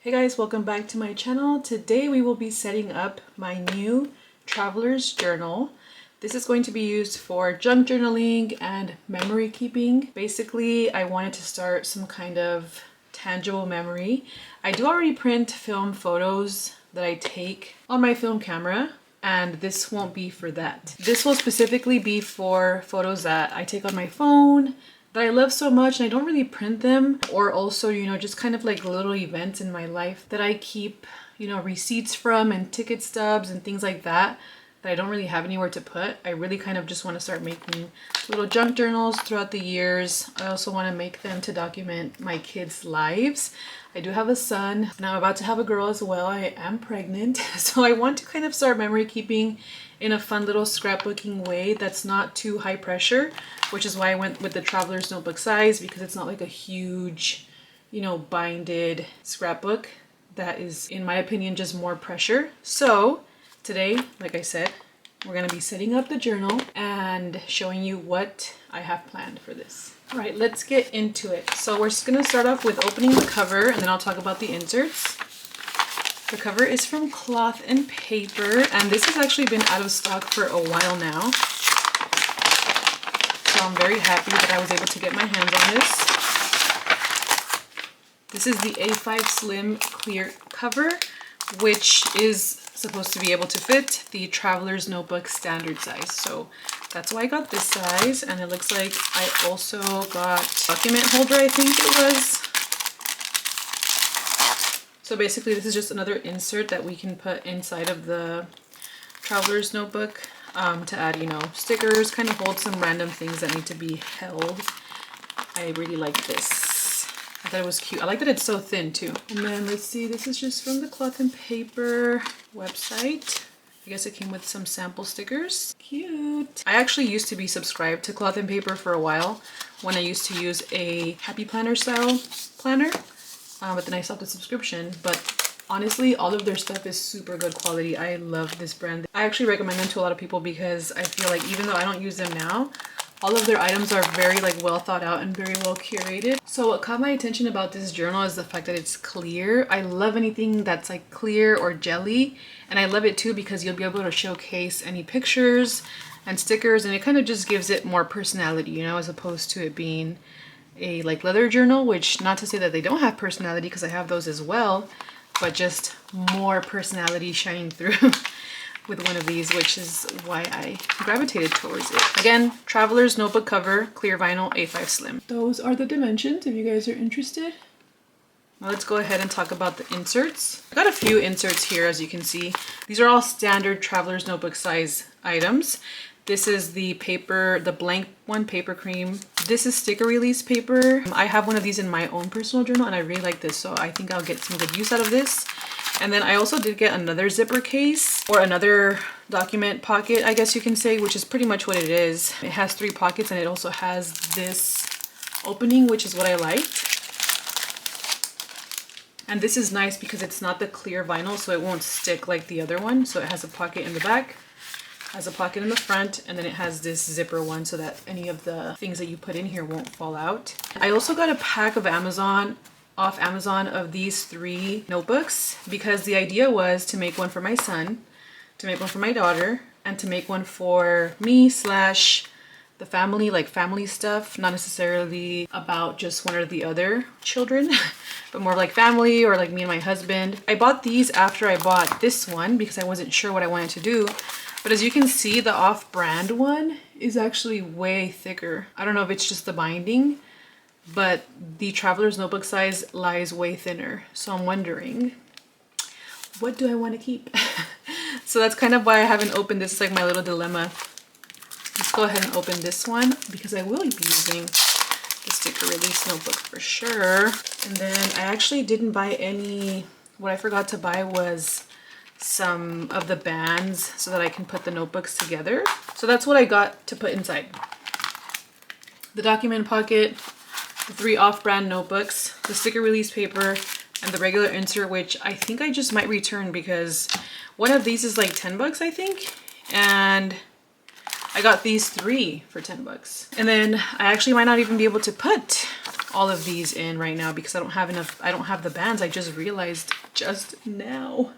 Hey guys, welcome back to my channel. Today we will be setting up my new traveler's journal. This is going to be used for junk journaling and memory keeping. Basically, I wanted to start some kind of tangible memory. I do already print film photos that I take on my film camera, and this won't be for that. This will specifically be for photos that I take on my phone that I love so much and I don't really print them, or also, you know, just kind of like little events in my life that I keep, you know, receipts from and ticket stubs and things like that I don't really have anywhere to put. I really kind of just want to start making little junk journals throughout the years. I also want to make them to document my kids' lives. I do have a son. Now I'm about to have a girl as well. I am pregnant. So I want to kind of start memory keeping in a fun little scrapbooking way that's not too high pressure, which is why I went with the traveler's notebook size, because it's not like a huge, you know, binded scrapbook that is, in my opinion, just more pressure. So today, like I said, we're going to be setting up the journal and showing you what I have planned for this. All right, let's get into it. So we're just going to start off with opening the cover, and then I'll talk about the inserts. The cover is from Cloth and Paper, and this has actually been out of stock for a while now. So I'm very happy that I was able to get my hands on this. This is the A5 Slim Clear cover, which is supposed to be able to fit the traveler's notebook standard size. So that's why I got this size, and it looks like I also got document holder, I think it was. So basically this is just another insert that we can put inside of the traveler's notebook to add, you know, stickers, kind of hold some random things that need to be held. I really like this. I thought it was cute. I like that it's so thin too. And then let's see, this is just from the Cloth and Paper website. I guess it came with some sample stickers. Cute. I actually used to be subscribed to Cloth and Paper for a while when I used to use a Happy Planner style planner. But then I stopped the subscription. But honestly, all of their stuff is super good quality. I love this brand. I actually recommend them to a lot of people because I feel like even though I don't use them now, all of their items are very like well thought out and very well curated. So what caught my attention about this journal is the fact that it's clear. I love anything that's like clear or jelly, and I love it too because you'll be able to showcase any pictures and stickers, and it kind of just gives it more personality, you know, as opposed to it being a like leather journal, which, not to say that they don't have personality because I have those as well, but just more personality shining through with one of these, which is why I gravitated towards it. Again, traveler's notebook cover, clear vinyl, A5 Slim. Those are the dimensions if you guys are interested. Now let's go ahead and talk about the inserts. I got a few inserts here, as you can see. These are all standard traveler's notebook size items. This is the paper, the blank one, paper cream. This is sticker release paper. I have one of these in my own personal journal and I really like this, so I think I'll get some good use out of this. And then I also did get another zipper case, or another document pocket, I guess you can say, which is pretty much what it is. It has 3 pockets and it also has this opening, which is what I liked. And this is nice because it's not the clear vinyl, so it won't stick like the other one. So it has a pocket in the back, has a pocket in the front, and then it has this zipper one so that any of the things that you put in here won't fall out. I also got a pack of off Amazon of these 3 notebooks because the idea was to make one for my son, to make one for my daughter, and to make one for me / the family, like family stuff, not necessarily about just one or the other children, but more like family or like me and my husband. I bought these after I bought this one because I wasn't sure what I wanted to do. But as you can see, the off-brand one is actually way thicker. I don't know if it's just the binding, but the traveler's notebook size lies way thinner. So I'm wondering, what do I want to keep? So that's kind of why I haven't opened this. It's like my little dilemma. Let's go ahead and open this one because I will be using the sticker release notebook for sure. And then I actually didn't buy any. What I forgot to buy was some of the bands so that I can put the notebooks together. So that's what I got to put inside. The document pocket, the 3 off-brand notebooks, the sticker release paper, and the regular insert, which I think I just might return because one of these is like 10 bucks, I think. And I got these 3 for 10 bucks. And then I actually might not even be able to put all of these in right now because I don't have the bands. I just realized just now.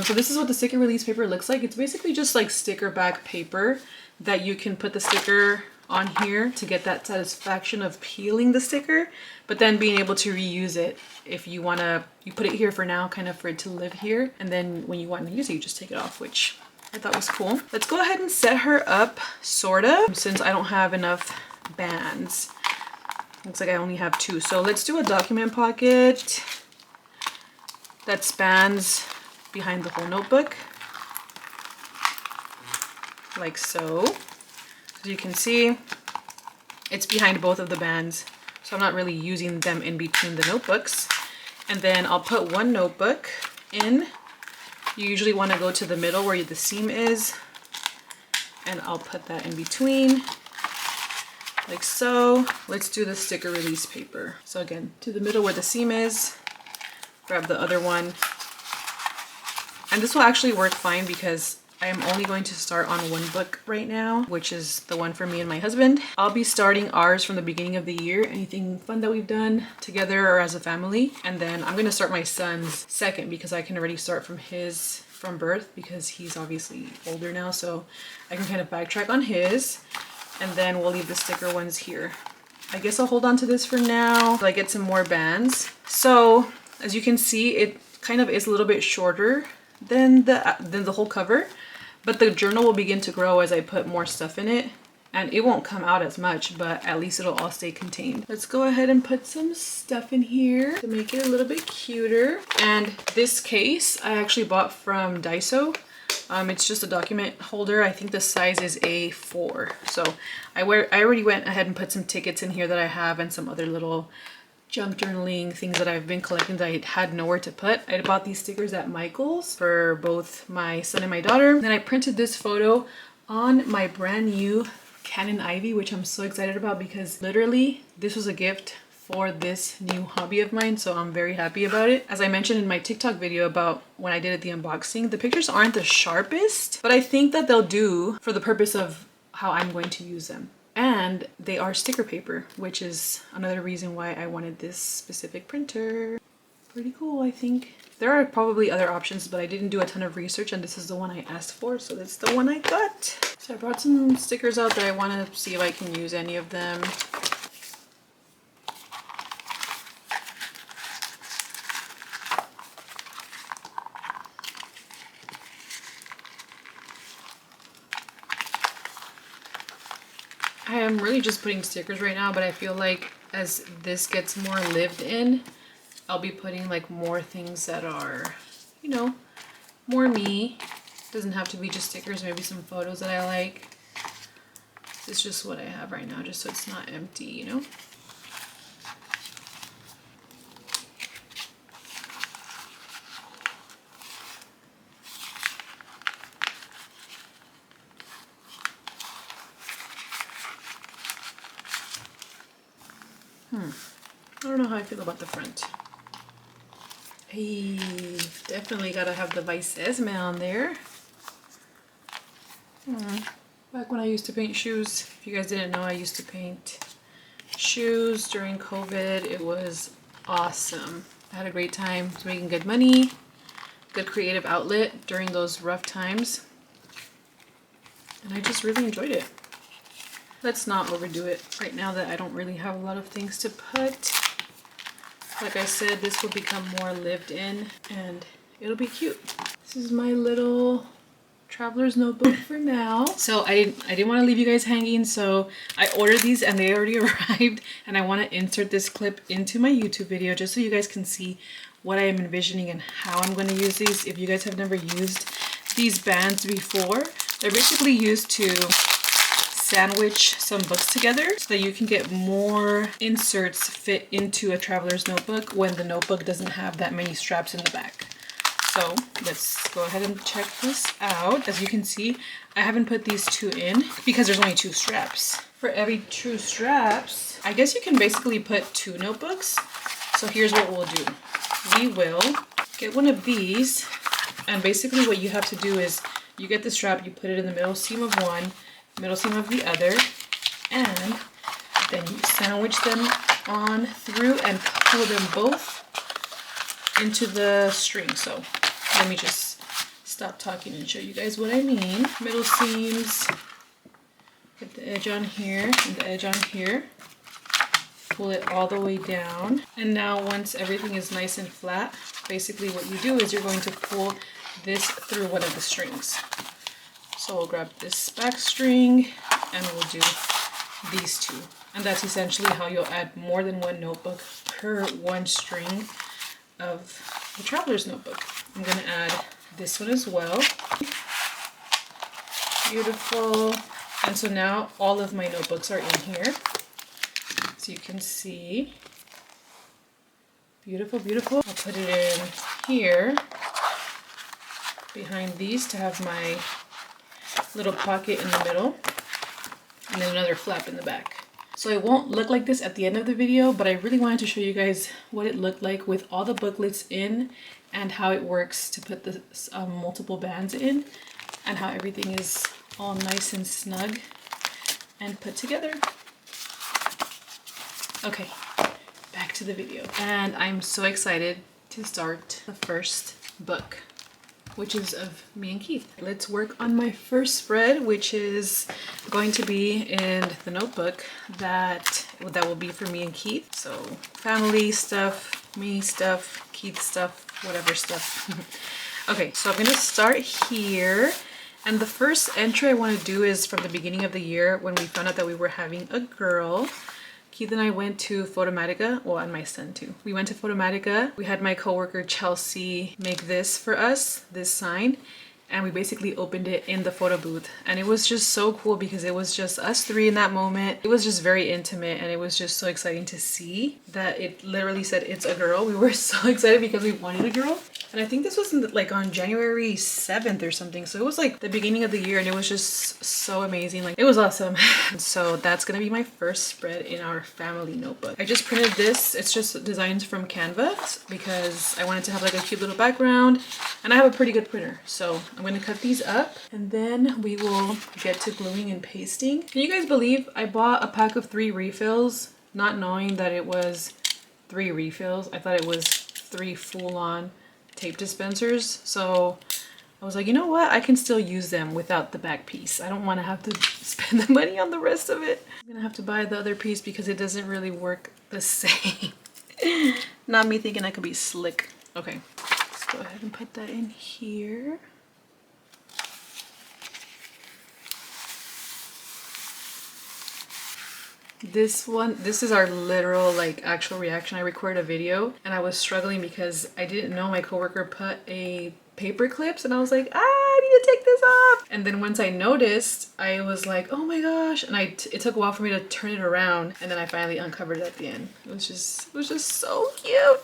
So this is what the sticker release paper looks like. It's basically just like sticker back paper that you can put the sticker on here to get that satisfaction of peeling the sticker, but then being able to reuse it if you want to. You put it here for now, kind of for it to live here, and then when you want to use it, you just take it off, which I thought was cool. Let's go ahead and set her up, sort of, since I don't have enough bands. Looks like I only have 2. So let's do a document pocket that spans behind the whole notebook, like so. As you can see, it's behind both of the bands, so I'm not really using them in between the notebooks. And then I'll put one notebook in. You usually want to go to the middle where the seam is, and I'll put that in between, like so. Let's do the sticker release paper. So again, to the middle where the seam is, grab the other one. And this will actually work fine because I am only going to start on one book right now, which is the one for me and my husband. I'll be starting ours from the beginning of the year, anything fun that we've done together or as a family. And then I'm gonna start my son's second because I can already start from birth because he's obviously older now. So I can kind of backtrack on his, and then we'll leave the sticker ones here. I guess I'll hold on to this for now till I get some more bands. So as you can see, it kind of is a little bit shorter than the whole cover, but the journal will begin to grow as I put more stuff in it, and it won't come out as much, but at least it'll all stay contained. Let's go ahead and put some stuff in here to make it a little bit cuter. And this case I actually bought from Daiso. It's just a document holder. I think the size is A4. So I already went ahead and put some tickets in here that I have and some other little junk journaling things that I've been collecting that I had nowhere to put. I bought these stickers at Michael's for both my son and my daughter. Then I printed this photo on my brand new Canon Ivy, which I'm so excited about because literally this was a gift for this new hobby of mine, so I'm very happy about it. As I mentioned in my TikTok video about when I did the unboxing, the pictures aren't the sharpest, but I think that they'll do for the purpose of how I'm going to use them. And they are sticker paper, which is another reason why I wanted this specific printer. Pretty cool, I think. There are probably other options, but I didn't do a ton of research, and this is the one I asked for, so that's the one I got. So I brought some stickers out that I want to see if I can use any of them. I am really just putting stickers right now, but I feel like as this gets more lived in, I'll be putting like more things that are, you know, more me. Doesn't have to be just stickers, maybe some photos that I like. This is just what I have right now, just so it's not empty, you know? I don't know how I feel about the front. Hey, definitely gotta have the viceesme on there. Back when I used to paint shoes, if you guys didn't know, I used to paint shoes during COVID. It was awesome. I had a great time. I was making good money, good creative outlet during those rough times. And I just really enjoyed it. Let's not overdo it right now that I don't really have a lot of things to put. Like I said, this will become more lived in and it'll be cute. This is my little traveler's notebook for now. So I didn't want to leave you guys hanging, so I ordered these and they already arrived, and I want to insert this clip into my YouTube video just so you guys can see what I am envisioning and how I'm going to use these. If you guys have never used these bands before, they're basically used to sandwich some books together so that you can get more inserts fit into a traveler's notebook when the notebook doesn't have that many straps in the back. So let's go ahead and check this out. As you can see, I haven't put these 2 in because there's only 2 straps. For every 2 straps, I guess you can basically put 2 notebooks. So here's what we'll do. We will get one of these, and basically what you have to do is you get the strap, you put it in the middle seam of one, middle seam of the other, and then you sandwich them on through and pull them both into the string. So let me just stop talking and show you guys what I mean. Middle seams, put the edge on here and the edge on here. Pull it all the way down. And now once everything is nice and flat, basically what you do is you're going to pull this through one of the strings. So we'll grab this back string and we'll do these two. And that's essentially how you'll add more than one notebook per one string of the traveler's notebook. I'm gonna add this one as well. Beautiful. And so now all of my notebooks are in here. So you can see. Beautiful, beautiful. I'll put it in here behind these to have my little pocket in the middle and then another flap in the back. So it won't look like this at the end of the video, but I really wanted to show you guys what it looked like with all the booklets in and how it works to put the multiple bands in and how everything is all nice and snug and put together. Okay, back to the video. And I'm so excited to start the first book, which is of me and Keith. Let's work on my first spread, which is going to be in the notebook that will be for me and Keith. So family stuff, me stuff, Keith stuff, whatever stuff. Okay, so I'm gonna start here. And the first entry I want to do is from the beginning of the year when we found out that we were having a girl. Keith and I went to Photomatica, well, and my son too. We went to Photomatica. We had my coworker Chelsea make this for us, this sign, and we basically opened it in the photo booth. And it was just so cool because it was just us three in that moment. It was just very intimate and it was just so exciting to see that it literally said it's a girl. We were so excited because we wanted a girl. And I think this was like on January 7th or something. So it was like the beginning of the year and it was just so amazing. Like it was awesome. So that's gonna be my first spread in our family notebook. I just printed this. It's just designs from Canva because I wanted to have like a cute little background and I have a pretty good printer. So I'm gonna cut these up and then we will get to gluing and pasting. Can you guys believe I bought a pack of 3 refills, not knowing that it was 3 refills? I thought it was 3 full-on tape dispensers. So I was like, you know what? I can still use them without the back piece. I don't want to have to spend the money on the rest of it. I'm gonna have to buy the other piece because it doesn't really work the same. Not me thinking I could be slick. Okay, let's go ahead and put that in here. This is our literal like actual reaction. I recorded a video and I was struggling because I didn't know my coworker put a paper clips and I was like, I need to take this off. And then once I noticed, I was like, oh my gosh. And it took a while for me to turn it around and then I finally uncovered it at the end. It was just so cute.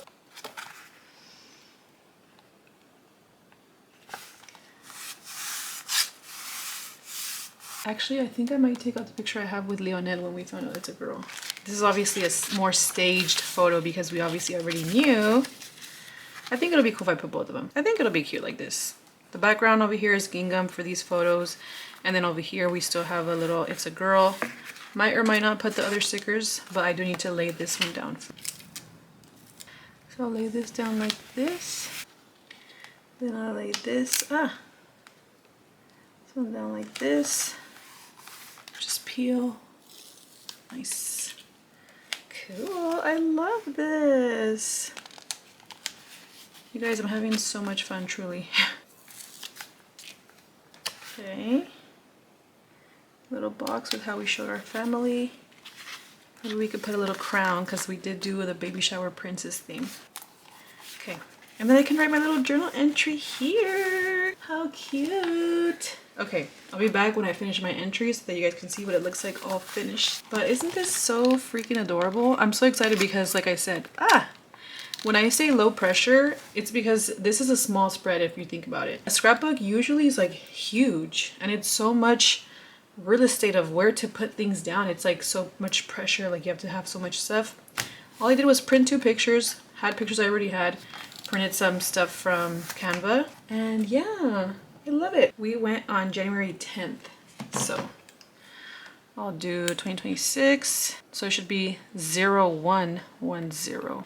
Actually, I think I might take out the picture I have with Leonel when we found out it's a girl. This is obviously a more staged photo because we obviously already knew. I think it'll be cool if I put both of them. I think it'll be cute like this. The background over here is gingham for these photos. And then over here we still have a little, it's a girl. Might or might not put the other stickers, but I do need to lay this one down. So I'll lay this down like this. Then I'll lay this, this one down like this. Just peel. Nice. Cool. I love this. You guys, I'm having so much fun, truly. Okay. Little box with how we showed our family. Maybe we could put a little crown because we did do the baby shower princess theme. Okay. And then I can write my little journal entry here. How cute. Okay, I'll be back when I finish my entries so that you guys can see what it looks like all finished. But isn't this so freaking adorable? I'm so excited because, like I said, when I say low pressure, it's because this is a small spread if you think about it. A scrapbook usually is like huge and it's so much real estate of where to put things down. It's like so much pressure, like you have to have so much stuff. All I did was print 2 pictures, had pictures I already had, printed some stuff from Canva, and yeah, I love it. We went on January 10th, so I'll do 2026. So it should be 0110.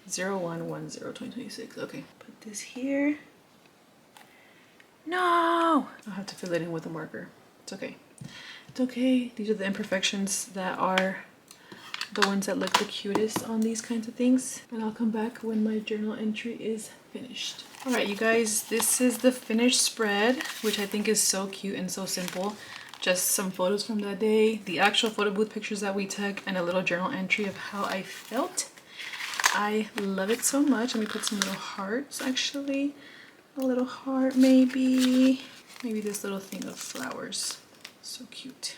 0110 Okay, put this here. No! I'll have to fill it in with a marker. It's okay. It's okay. These are the imperfections that are the ones that look the cutest on these kinds of things. And I'll come back when my journal entry is finished. All right, you guys, this is the finished spread, which I think is so cute and so simple. Just some photos from that day, the actual photo booth pictures that we took, and a little journal entry of how I felt. I love it so much. Let me put some little hearts, actually. A little heart, maybe. Maybe this little thing of flowers. So cute.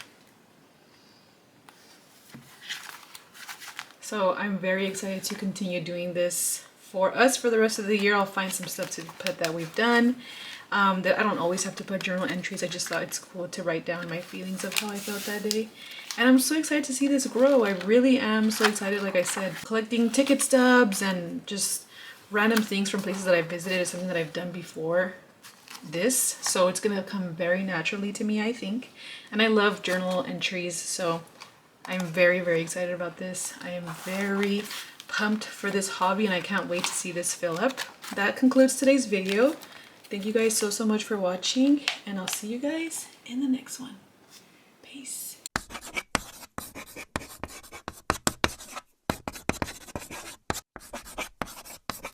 So I'm very excited to continue doing this for us for the rest of the year. I'll find some stuff to put that we've done. That I don't always have to put journal entries. I just thought it's cool to write down my feelings of how I felt that day. And I'm so excited to see this grow. I really am so excited. Like I said, collecting ticket stubs and just random things from places that I visited is something that I've done before this. So it's gonna come very naturally to me, I think. And I love journal entries, so I'm very, very excited about this. I am very pumped for this hobby and I can't wait to see this fill up. That concludes today's video. Thank you guys so much for watching, and I'll see you guys in the next one. Peace.